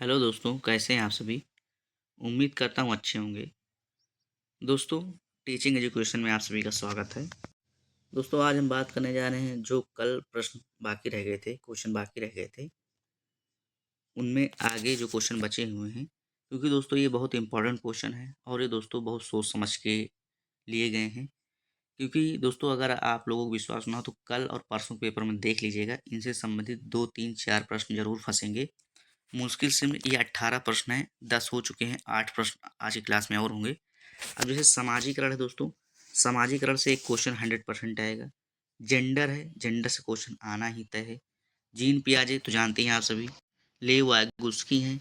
Hello दोस्तों, कैसे हैं आप सभी? उम्मीद करता हूँ अच्छे होंगे। दोस्तों, टीचिंग एजुकेशन में आप सभी का स्वागत है। दोस्तों, आज हम बात करने जा रहे हैं जो कल प्रश्न बाकी रह गए थे, क्वेश्चन बाकी रह गए थे, उनमें आगे जो क्वेश्चन बचे हुए हैं, क्योंकि दोस्तों ये बहुत इंपॉर्टेंट क्वेश्चन है और ये दोस्तों बहुत सोच समझ के लिए गए हैं। क्योंकि दोस्तों अगर आप लोगों को विश्वास ना हो तो कल और परसों पेपर में देख लीजिएगा, इनसे संबंधित 2, 3, 4 प्रश्न ज़रूर फँसेंगे। मुश्किल से ये 18 प्रश्न हैं, 10 हो चुके हैं, 8 प्रश्न आज की क्लास में और होंगे। अब जैसे समाजीकरण है दोस्तों, समाजीकरण से एक क्वेश्चन 100% आएगा। जेंडर है, जेंडर से क्वेश्चन आना ही तय है। जीन पियाजे तो जानते हैं आप सभी, लेव वायगोत्स्की हैं।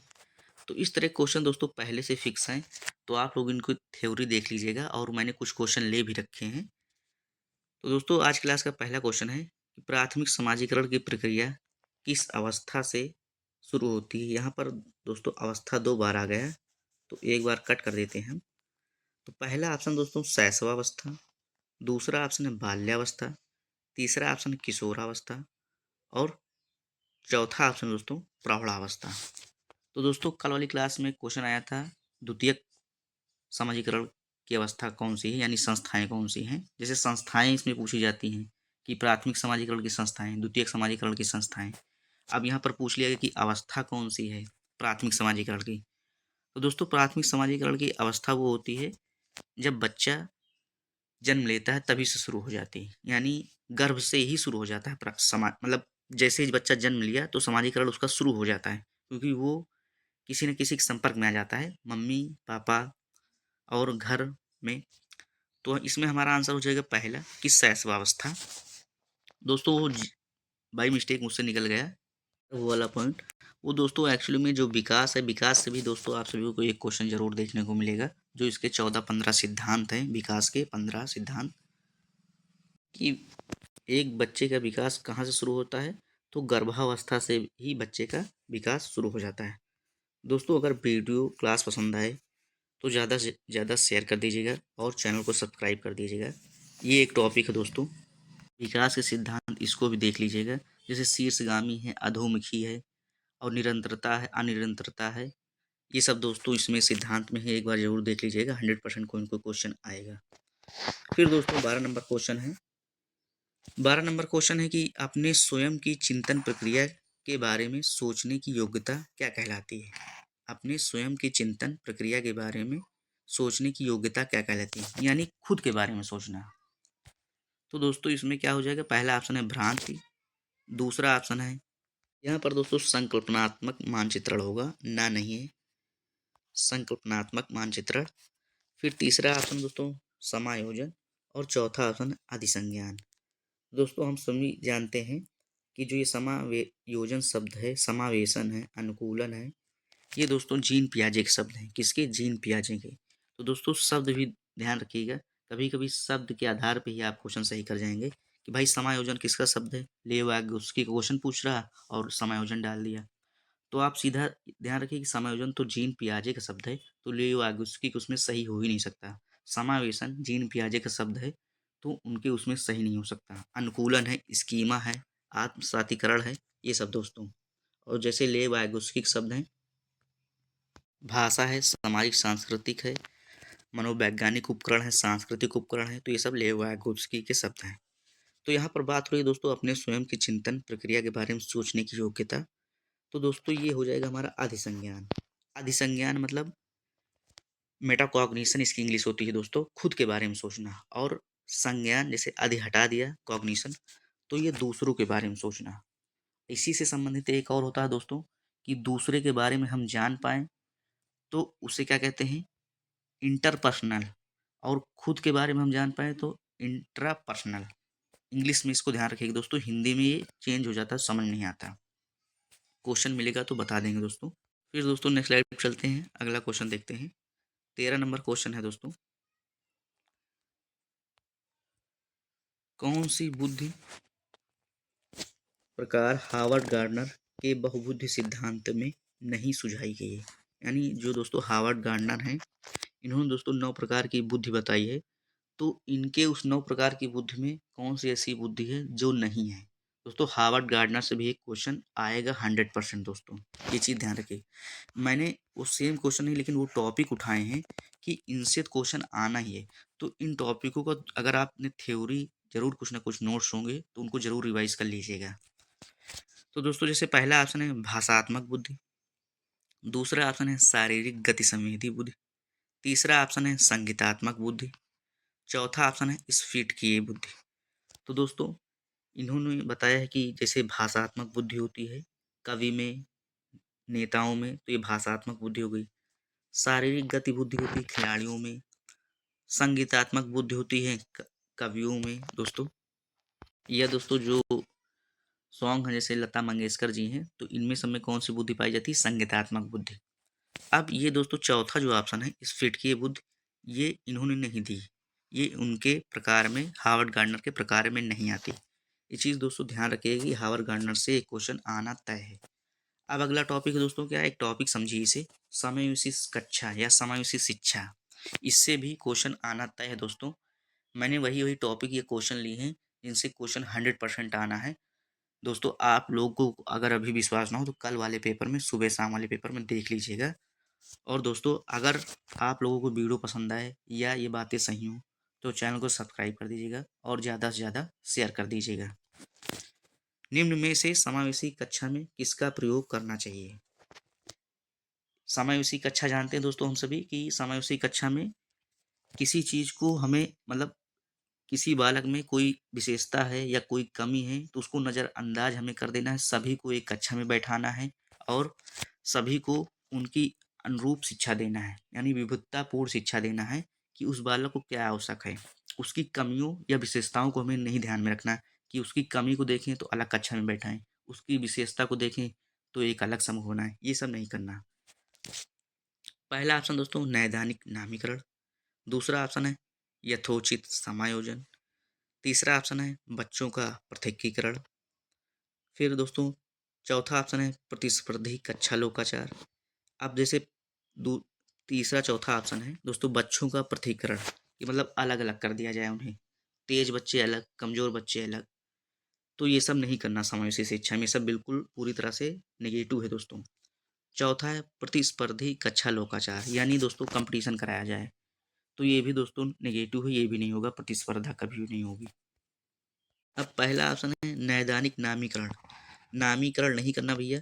तो इस तरह क्वेश्चन दोस्तों पहले से फिक्स हैं, तो आप लोग इनको थ्योरी देख लीजिएगा और मैंने कुछ क्वेश्चन ले भी रखे हैं। तो दोस्तों आज क्लास का पहला क्वेश्चन है कि प्राथमिक समाजीकरण की प्रक्रिया किस अवस्था से शुरू होती है। यहाँ पर दोस्तों अवस्था 2 बार आ गया, तो एक बार कट कर देते हैं हम। तो पहला ऑप्शन दोस्तों शैशवावस्था, दूसरा ऑप्शन है बाल्यावस्था, तीसरा ऑप्शन है किशोरावस्था और चौथा ऑप्शन दोस्तों प्रौढ़ावस्था। तो दोस्तों कल वाली क्लास में क्वेश्चन आया था द्वितीयक समाजीकरण की अवस्था कौन सी है, यानी संस्थाएं कौन सी हैं। जैसे संस्थाएं इसमें पूछी जाती हैं कि प्राथमिक समाजीकरण की संस्थाएं, द्वितीयक समाजीकरण की संस्थाएं। अब यहाँ पर पूछ लिया गया कि अवस्था कौन सी है प्राथमिक समाजीकरण की। तो दोस्तों प्राथमिक समाजीकरण की अवस्था वो होती है जब बच्चा जन्म लेता है तभी से शुरू हो जाती है, यानी गर्भ से ही शुरू हो जाता है मतलब जैसे ही बच्चा जन्म लिया तो समाजीकरण उसका शुरू हो जाता है, क्योंकि वो किसी न किसी के संपर्क में आ जाता है, मम्मी पापा और घर में। तो इसमें हमारा आंसर हो जाएगा पहला कि शैशवावस्था। दोस्तों वो बाई मिस्टेक मुझसे निकल गया वो वाला पॉइंट। वो दोस्तों एक्चुअली में जो विकास है, विकास से भी दोस्तों आप सभी को एक क्वेश्चन जरूर देखने को मिलेगा, जो इसके 14-15 सिद्धांत हैं, विकास के 15 सिद्धांत, कि एक बच्चे का विकास कहाँ से शुरू होता है, तो गर्भावस्था से ही बच्चे का विकास शुरू हो जाता है। दोस्तों अगर वीडियो क्लास पसंद आए तो ज़्यादा से ज़्यादा शेयर कर दीजिएगा और चैनल को सब्सक्राइब कर दीजिएगा। ये एक टॉपिक है दोस्तों, विकास के सिद्धांत, इसको भी देख लीजिएगा। जैसे शीर्षगामी है, अधोमुखी है और निरंतरता है, अनिरंतरता है। ये सब दोस्तों इसमें सिद्धांत में है, एक बार जरूर देख लीजिएगा, 100% कोई ना कोई क्वेश्चन आएगा। फिर दोस्तों 12 नंबर क्वेश्चन है। 12 नंबर क्वेश्चन है कि अपने स्वयं की चिंतन प्रक्रिया के बारे में सोचने की योग्यता क्या कहलाती है। अपने स्वयं की चिंतन प्रक्रिया के बारे में सोचने की योग्यता क्या कहलाती है, यानी खुद के बारे में सोचना। तो दोस्तों इसमें क्या हो जाएगा, पहला ऑप्शन है भ्रांति, दूसरा ऑप्शन है यहाँ पर दोस्तों संकल्पनात्मक मानचित्रण होगा, ना नहीं है, संकल्पनात्मक मानचित्रण। फिर तीसरा ऑप्शन दोस्तों समायोजन और चौथा ऑप्शन अधिसंज्ञान। दोस्तों हम सभी जानते हैं कि जो ये समायोजन शब्द है, समावेशन है, अनुकूलन है, ये दोस्तों जीन पियाजे के शब्द हैं। किसके? जीन पियाजे के। तो दोस्तों शब्द भी ध्यान रखिएगा, कभी कभी शब्द के आधार पे ही आप क्वेश्चन सही कर जाएंगे कि भाई समायोजन किसका शब्द है, लेव वायगोत्स्की क्वेश्चन पूछ रहा और समायोजन डाल दिया। तो आप सीधा ध्यान रखिए कि समायोजन तो जीन पियाजे का शब्द है, तो लेव वायगोत्स्की के उसमें सही हो ही नहीं सकता। समावेशन जीन पियाजे का शब्द है, तो उनके उसमें सही नहीं हो सकता। अनुकूलन है, स्कीमा है, आत्मसातीकरण है, ये सब दोस्तों। और जैसे लेव वायगोत्स्की के शब्द हैं, भाषा है, सामाजिक सांस्कृतिक है, मनोवैज्ञानिक उपकरण है, सांस्कृतिक उपकरण है, तो ये सब लेव वायगोत्स्की के शब्द हैं। तो यहाँ पर बात हो रही है दोस्तों अपने स्वयं की चिंतन प्रक्रिया के बारे में सोचने की योग्यता। तो दोस्तों ये हो जाएगा हमारा अधिसंज्ञान। अधिसंज्ञान मतलब मेटाकॉग्निशन इसकी इंग्लिश होती है दोस्तों, खुद के बारे में सोचना। और संज्ञान जैसे अधि हटा दिया, कॉग्निशन, तो ये दूसरों के बारे में सोचना। इसी से संबंधित एक और होता है दोस्तों कि दूसरे के बारे में हम जान पाएँ, तो उसे क्या कहते हैं, इंटरपर्सनल। और खुद के बारे में हम जान पाएँ तो इंट्रापर्सनल। इंग्लिश में इसको ध्यान रखिएगा दोस्तों, हिंदी में ये चेंज हो जाता है, समझ नहीं आता। क्वेश्चन मिलेगा तो बता देंगे दोस्तों। फिर दोस्तों नेक्स्ट स्लाइड पर चलते हैं, अगला क्वेश्चन देखते हैं। 13 नंबर क्वेश्चन है दोस्तों, कौन सी बुद्धि प्रकार हार्वर्ड गार्डनर के बहुबुद्धि सिद्धांत में नहीं सुझाई गई है। यानी जो दोस्तों हार्वर्ड गार्डनर हैं, इन्होंने दोस्तों 9 प्रकार की बुद्धि बताई है, तो इनके उस 9 प्रकार की बुद्धि में कौन सी ऐसी बुद्धि है जो नहीं है। दोस्तों हार्वर्ड गार्डनर से भी एक क्वेश्चन आएगा 100% दोस्तों, ये चीज़ ध्यान रखिए। मैंने वो सेम क्वेश्चन नहीं, लेकिन वो टॉपिक उठाए हैं कि इनसे क्वेश्चन आना ही है। तो इन टॉपिकों का अगर आपने थ्योरी जरूर कुछ ना कुछ नोट्स होंगे तो उनको जरूर रिवाइज कर लीजिएगा। तो दोस्तों जैसे पहला ऑप्शन है भाषात्मक बुद्धि, दूसरा ऑप्शन है शारीरिक गति संवेदी बुद्धि, तीसरा ऑप्शन है संगीतात्मक बुद्धि, चौथा ऑप्शन है स्फटिकीय बुद्धि। तो दोस्तों इन्होंने बताया है कि जैसे भाषात्मक बुद्धि होती है कवि में, नेताओं में, तो ये भाषात्मक बुद्धि हो गई। शारीरिक गति बुद्धि होती है खिलाड़ियों में, संगीतात्मक बुद्धि होती है कवियों में दोस्तों। या दोस्तों जो सॉन्ग हैं जैसे लता मंगेशकर जी हैं, तो इनमें सब में कौन सी बुद्धि पाई जाती है? संगीतात्मक बुद्धि। अब ये दोस्तों चौथा जो ऑप्शन है स्फटिकीय बुद्धि, ये इन्होंने नहीं दी, ये उनके प्रकार में, हार्वर्ड गार्डनर के प्रकार में नहीं आती। ये चीज़ दोस्तों ध्यान रखिएगा कि हार्वर्ड गार्डनर से एक क्वेश्चन आना तय है। अब अगला टॉपिक है दोस्तों, क्या एक टॉपिक समझिए इसे, समावेशी कक्षा या समावेशी शिक्षा। इससे भी क्वेश्चन आना तय है दोस्तों। मैंने वही वही टॉपिक ये क्वेश्चन लिए हैं जिनसे क्वेश्चन 100% आना है दोस्तों। आप लोगों को अगर अभी विश्वास ना हो तो कल वाले पेपर में, सुबह शाम वाले पेपर में देख लीजिएगा। और दोस्तों अगर आप लोगों को वीडियो पसंद आए या ये बातें सही हों तो चैनल को सब्सक्राइब कर दीजिएगा और ज़्यादा से ज़्यादा शेयर कर दीजिएगा। निम्न में से समावेशी कक्षा में किसका प्रयोग करना चाहिए? समावेशी कक्षा जानते हैं दोस्तों हम सभी कि समावेशी कक्षा में किसी चीज़ को हमें, मतलब किसी बालक में कोई विशेषता है या कोई कमी है तो उसको नज़रअंदाज हमें कर देना है, सभी को एक कक्षा में बैठाना है और सभी को उनकी अनुरूप शिक्षा देना है, यानी विविधतापूर्ण शिक्षा देना है कि उस बालक को क्या आवश्यक है। उसकी कमियों या विशेषताओं को हमें नहीं ध्यान में रखना कि उसकी कमी को देखें तो अलग कक्षा में बैठाएं, उसकी विशेषता को देखें तो एक अलग समूह बनाएं, ये सब नहीं करना। पहला ऑप्शन दोस्तों नैदानिक नामीकरण, दूसरा ऑप्शन है यथोचित समायोजन, तीसरा ऑप्शन है बच्चों का पृथकीकरण, फिर दोस्तों चौथा ऑप्शन है प्रतिस्पर्धी कक्षा लोकाचार। अब जैसे दू तीसरा चौथा ऑप्शन है दोस्तों बच्चों का पृथकीकरण, कि मतलब अलग अलग कर दिया जाए उन्हें, तेज बच्चे अलग, कमज़ोर बच्चे अलग। तो ये सब नहीं करना समावेशी शिक्षा में, ये सब बिल्कुल पूरी तरह से नेगेटिव है दोस्तों। चौथा है प्रतिस्पर्धी कक्षा लोकाचार, यानी दोस्तों कंपटीशन कराया जाए, तो ये भी दोस्तों नेगेटिव है, ये भी नहीं होगा, प्रतिस्पर्धा कभी भी नहीं होगी। अब पहला ऑप्शन है नैदानिक नामीकरण। नामीकरण नहीं करना भैया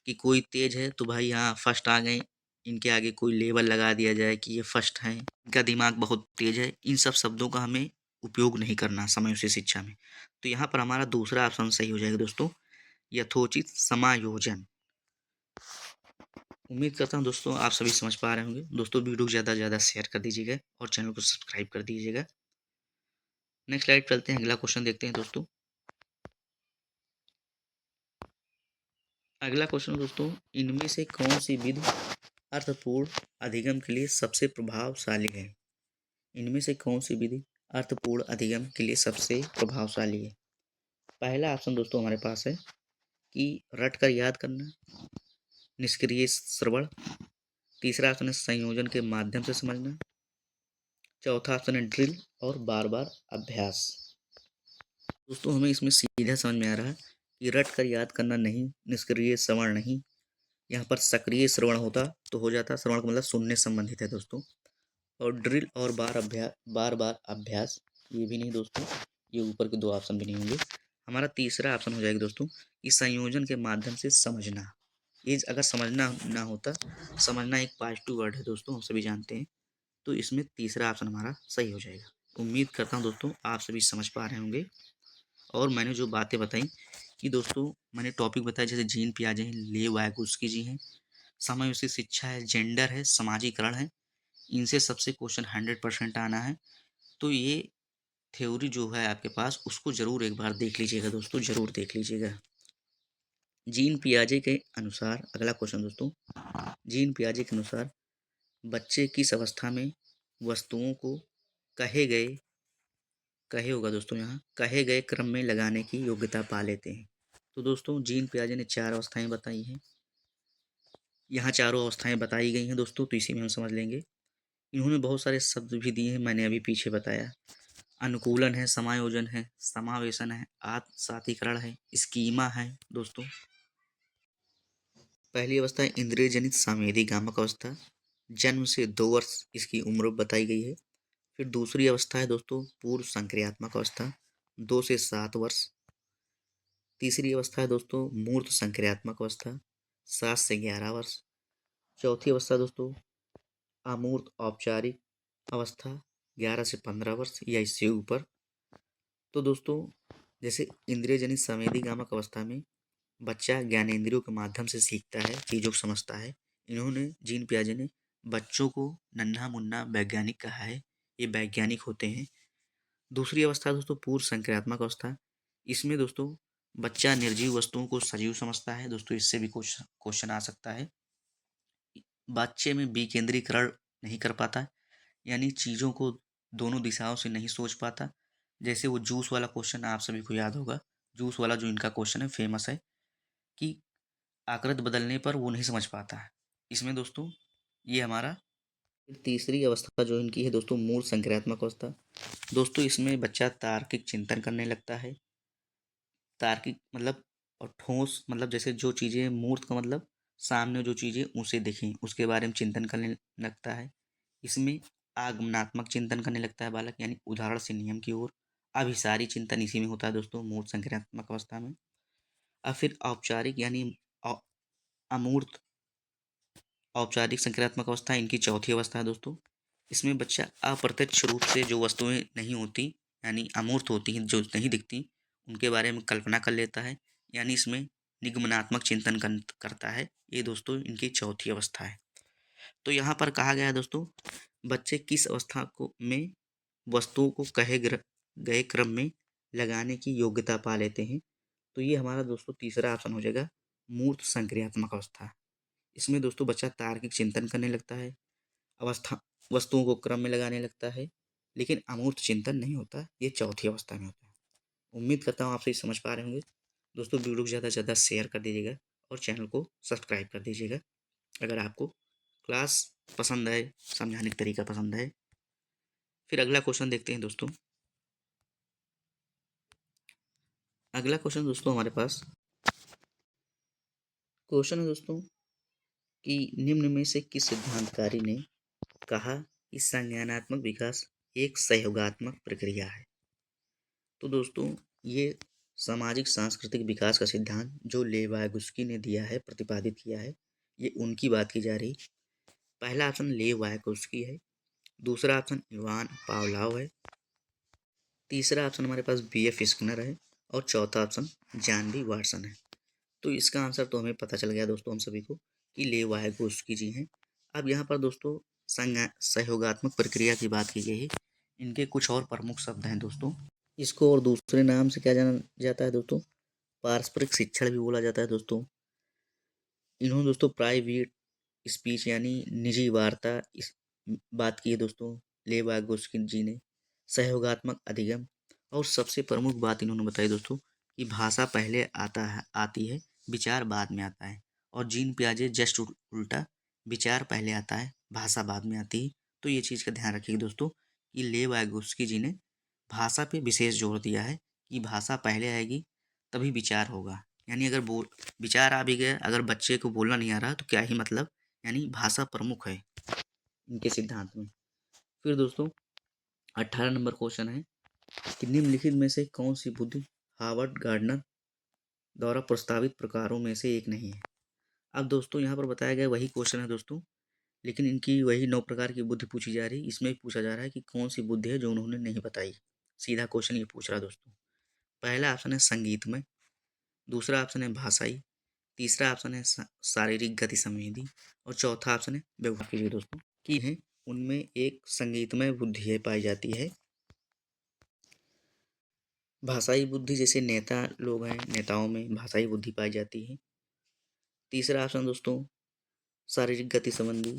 कि कोई तेज है तो भाई हाँ फर्स्ट आ गए, इनके आगे कोई लेबल लगा दिया जाए कि ये फर्स्ट हैं, इनका दिमाग बहुत तेज है। इन सब शब्दों का हमें उपयोग नहीं करना समावेशी शिक्षा में। तो यहाँ पर हमारा दूसरा ऑप्शन सही हो जाएगा दोस्तों, यथोचित समायोजन। उम्मीद करता हूँ दोस्तों आप सभी समझ पा रहे होंगे। दोस्तों वीडियो को ज़्यादा से ज़्यादा शेयर कर दीजिएगा और चैनल को सब्सक्राइब कर दीजिएगा। नेक्स्ट स्लाइड चलते हैं, अगला क्वेश्चन देखते हैं दोस्तों। अगला क्वेश्चन दोस्तों, इनमें से कौन सी विधि अर्थपूर्ण अधिगम के लिए सबसे प्रभावशाली है? इनमें से कौन सी विधि अर्थपूर्ण अधिगम के लिए सबसे प्रभावशाली है? पहला ऑप्शन दोस्तों हमारे पास है कि रट कर याद करना, निष्क्रिय श्रवण, तीसरा ऑप्शन है संयोजन के माध्यम से समझना, चौथा ऑप्शन है ड्रिल और बार बार अभ्यास। दोस्तों हमें इसमें सीधा समझ में आ रहा है कि रट कर याद करना नहीं, निष्क्रिय श्रवण नहीं, यहाँ पर सक्रिय श्रवण होता तो हो जाता, श्रवण का मतलब सुनने संबंधित है दोस्तों। और ड्रिल और बार बार अभ्यास ये भी नहीं दोस्तों, ये ऊपर के दो ऑप्शन भी नहीं होंगे। हमारा तीसरा ऑप्शन हो जाएगा दोस्तों कि संयोजन के माध्यम से समझना। ये अगर समझना ना होता, समझना एक पॉजिटिव वर्ड है दोस्तों, हम सभी जानते हैं, तो इसमें तीसरा ऑप्शन हमारा सही हो जाएगा। उम्मीद करता हूँ दोस्तों आप सभी समझ पा रहे होंगे। और मैंने जो बातें बताई कि दोस्तों मैंने टॉपिक बताया जैसे जीन पियाजे हैं, लेव वायगोस्की जी हैं, समावेशी शिक्षा है, जेंडर है, समाजीकरण है, इनसे सबसे क्वेश्चन 100% आना है। तो ये थ्योरी जो है आपके पास उसको ज़रूर एक बार देख लीजिएगा दोस्तों, ज़रूर देख लीजिएगा। जीन पियाजे के अनुसार अगला क्वेश्चन दोस्तों, जीन पियाजे के अनुसार बच्चे किस अवस्था में वस्तुओं को कहे कहे होगा दोस्तों, यहाँ कहे गए क्रम में लगाने की योग्यता पा लेते हैं। तो दोस्तों जीन पियाजे ने 4 अवस्थाएं बताई हैं, यहाँ चारों अवस्थाएं बताई गई हैं दोस्तों, तो इसी में हम समझ लेंगे। इन्होंने बहुत सारे शब्द भी दिए हैं, मैंने अभी पीछे बताया। अनुकूलन है, समायोजन है, समावेशन है, आत्मसातीकरण है, स्कीमा है दोस्तों। पहली अवस्था है इंद्रिय जनित संवेदी गामक अवस्था, जन्म से 2 वर्ष इसकी उम्र बताई गई है। फिर दूसरी अवस्था है दोस्तों पूर्व संक्रियात्मक अवस्था, 2 से 7 वर्ष। तीसरी अवस्था है दोस्तों मूर्त संक्रियात्मक अवस्था, 7 से 11 वर्ष। चौथी अवस्था दोस्तों अमूर्त औपचारिक अवस्था, 11 से 15 वर्ष या इससे ऊपर। तो दोस्तों जैसे इंद्रिय जनित संवेदी गामक अवस्था में बच्चा ज्ञानेंद्रियों के माध्यम से सीखता है, चीज़ों को समझता है। इन्होंने जीन पियाजे ने बच्चों को नन्हा मुन्ना वैज्ञानिक कहा है, ये वैज्ञानिक होते हैं। दूसरी अवस्था दोस्तों पूर्व संक्रियात्मक अवस्था, इसमें दोस्तों बच्चा निर्जीव वस्तुओं को सजीव समझता है। दोस्तों इससे भी क्वेश्चन आ सकता है। बच्चे में विकेंद्रीकरण नहीं कर पाता, यानी चीज़ों को दोनों दिशाओं से नहीं सोच पाता। जैसे वो जूस वाला क्वेश्चन आप सभी को याद होगा, जूस वाला जो इनका क्वेश्चन है फेमस है कि आकृत बदलने पर वो नहीं समझ पाता है। इसमें दोस्तों ये हमारा तीसरी अवस्था जो इनकी है दोस्तों मूल संक्रियात्मक अवस्था। दोस्तों इसमें बच्चा तार्किक चिंतन करने लगता है। तार्किक मतलब और ठोस मतलब जैसे जो चीज़ें मूर्त का मतलब सामने जो चीज़ें उसे देखें उसके बारे में चिंतन करने लगता है। इसमें आगमनात्मक चिंतन करने लगता है बालक, यानी उदाहरण से नियम की ओर। अभिसारी चिंतन इसी में होता है दोस्तों मूर्त संक्रियात्मक अवस्था में। और फिर औपचारिक यानी अमूर्त औपचारिक संक्रियात्मक अवस्था इनकी चौथी अवस्था है दोस्तों। इसमें बच्चा अप्रत्यक्ष रूप से जो वस्तुएं नहीं होती यानी अमूर्त होती हैं, जो नहीं दिखती, उनके बारे में कल्पना कर लेता है, यानी इसमें निगमनात्मक चिंतन करता है। ये दोस्तों इनकी चौथी अवस्था है। तो यहाँ पर कहा गया है दोस्तों बच्चे किस अवस्था को में वस्तुओं को कहे गए क्रम में लगाने की योग्यता पा लेते हैं। तो ये हमारा दोस्तों तीसरा ऑप्शन हो जाएगा मूर्त संक्रियात्मक अवस्था। इसमें दोस्तों बच्चा तार्किक चिंतन करने लगता है, अवस्था वस्तुओं को क्रम में लगाने लगता है, लेकिन अमूर्त चिंतन नहीं होता। ये चौथी अवस्था में होता है। उम्मीद करता हूँ आप सही समझ पा रहे होंगे। दोस्तों वीडियो को ज़्यादा से ज़्यादा शेयर कर दीजिएगा और चैनल को सब्सक्राइब कर दीजिएगा अगर आपको क्लास पसंद आए, समझाने का तरीका पसंद आए। फिर अगला क्वेश्चन देखते हैं दोस्तों। अगला क्वेश्चन दोस्तों हमारे पास क्वेश्चन है दोस्तों कि निम्न में से किस सिद्धांतकारी ने कहा कि संज्ञानात्मक विकास एक सहयोगात्मक प्रक्रिया है। तो दोस्तों ये सामाजिक सांस्कृतिक विकास का सिद्धांत जो लेव वायगोत्स्की ने दिया है, प्रतिपादित किया है, ये उनकी बात की जा रही। पहला ऑप्शन लेव वायगोत्स्की है, दूसरा ऑप्शन इवान पावलोव है, तीसरा ऑप्शन हमारे पास B.F. स्किनर है और चौथा ऑप्शन जॉन बी वाटसन है। तो इसका आंसर तो हमें पता चल गया दोस्तों हम सभी को कि लेव वायगोत्स्की जी हैं। अब यहाँ पर दोस्तों सहयोगात्मक प्रक्रिया की बात की गई है। इनके कुछ और प्रमुख शब्द हैं दोस्तों। इसको और दूसरे नाम से क्या जाना जाता है दोस्तों, पारस्परिक शिक्षण भी बोला जाता है दोस्तों। इन्होंने दोस्तों प्राइवेट स्पीच यानी निजी वार्ता इस बात की है दोस्तों लेव वायगोत्स्की जी ने। सहयोगात्मक अधिगम और सबसे प्रमुख बात इन्होंने बताई दोस्तों कि भाषा पहले आती है, विचार बाद में आता है। और जीन पियाजे जस्ट उल्टा, विचार पहले आता है, भाषा बाद में आती है। तो ये चीज़ का ध्यान रखिएगा दोस्तों कि लेव वायगोत्स्की जी ने भाषा पे विशेष जोर दिया है कि भाषा पहले आएगी तभी विचार होगा। यानी अगर विचार आ भी गया, अगर बच्चे को बोलना नहीं आ रहा तो क्या ही मतलब, यानी भाषा प्रमुख है इनके सिद्धांत में। फिर दोस्तों 18 नंबर क्वेश्चन है कि निम्नलिखित में से कौन सी बुद्धि हार्वर्ड गार्डनर द्वारा प्रस्तावित प्रकारों में से एक नहीं है। अब दोस्तों यहाँ पर बताया गया वही क्वेश्चन है दोस्तों, लेकिन इनकी वही 9 प्रकार की बुद्धि पूछी जा रही है। इसमें पूछा जा रहा है कि कौन सी बुद्धि है जो उन्होंने नहीं बताई। सीधा क्वेश्चन ये पूछ रहा है दोस्तों। पहला ऑप्शन है संगीतमय, दूसरा ऑप्शन है भाषाई, तीसरा ऑप्शन है शारीरिक गति संवेदी और चौथा ऑप्शन है व्यवहार कीजिए दोस्तों की है। उनमें एक संगीतमय बुद्धि है पाई जाती है। भाषाई बुद्धि जैसे नेता लोग हैं, नेताओं में भाषाई बुद्धि पाई जाती है। तीसरा ऑप्शन दोस्तों शारीरिक गति संबंधी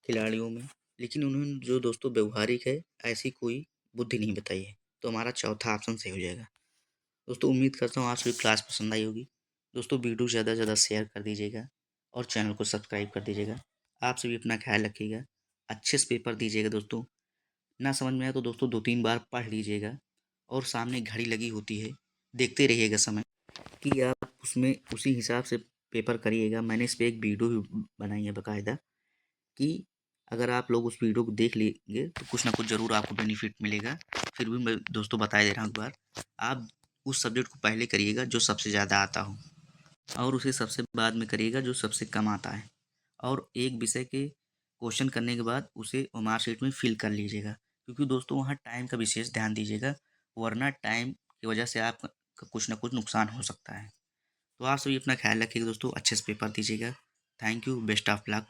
खिलाड़ियों में, लेकिन उन्होंने जो दोस्तों व्यवहारिक है ऐसी कोई बुद्धि नहीं बताई है। तो हमारा चौथा ऑप्शन सही हो जाएगा। दोस्तों उम्मीद करता हूँ आज की क्लास पसंद आई होगी। दोस्तों वीडियो ज़्यादा से ज़्यादा शेयर कर दीजिएगा और चैनल को सब्सक्राइब कर दीजिएगा। आप सभी अपना ख्याल रखिएगा, अच्छे से पेपर दीजिएगा दोस्तों। ना समझ में आया तो दोस्तों 2-3 बार पढ़ लीजिएगा और सामने घड़ी लगी होती है, देखते रहिएगा समय कि आप उसमें उसी हिसाब से पेपर करिएगा। मैंने इस पे एक वीडियो भी बनाई है बाकायदा कि अगर आप लोग उस वीडियो को देख लेंगे तो कुछ ना कुछ ज़रूर आपको बेनिफिट मिलेगा। फिर भी मैं दोस्तों बता दे रहा हूँ एक बार, आप उस सब्जेक्ट को पहले करिएगा जो सबसे ज़्यादा आता हो और उसे सबसे बाद में करिएगा जो सबसे कम आता है। और एक विषय के क्वेश्चन करने के बाद उसे मार्कशीट में फिल कर लीजिएगा, क्योंकि दोस्तों वहाँ टाइम का विशेष ध्यान दीजिएगा, वरना टाइम की वजह से आपका कुछ ना कुछ नुकसान हो सकता है। तो आप सभी अपना ख्याल रखिएगा दोस्तों, अच्छे से पेपर दीजिएगा। Thank you, best of luck.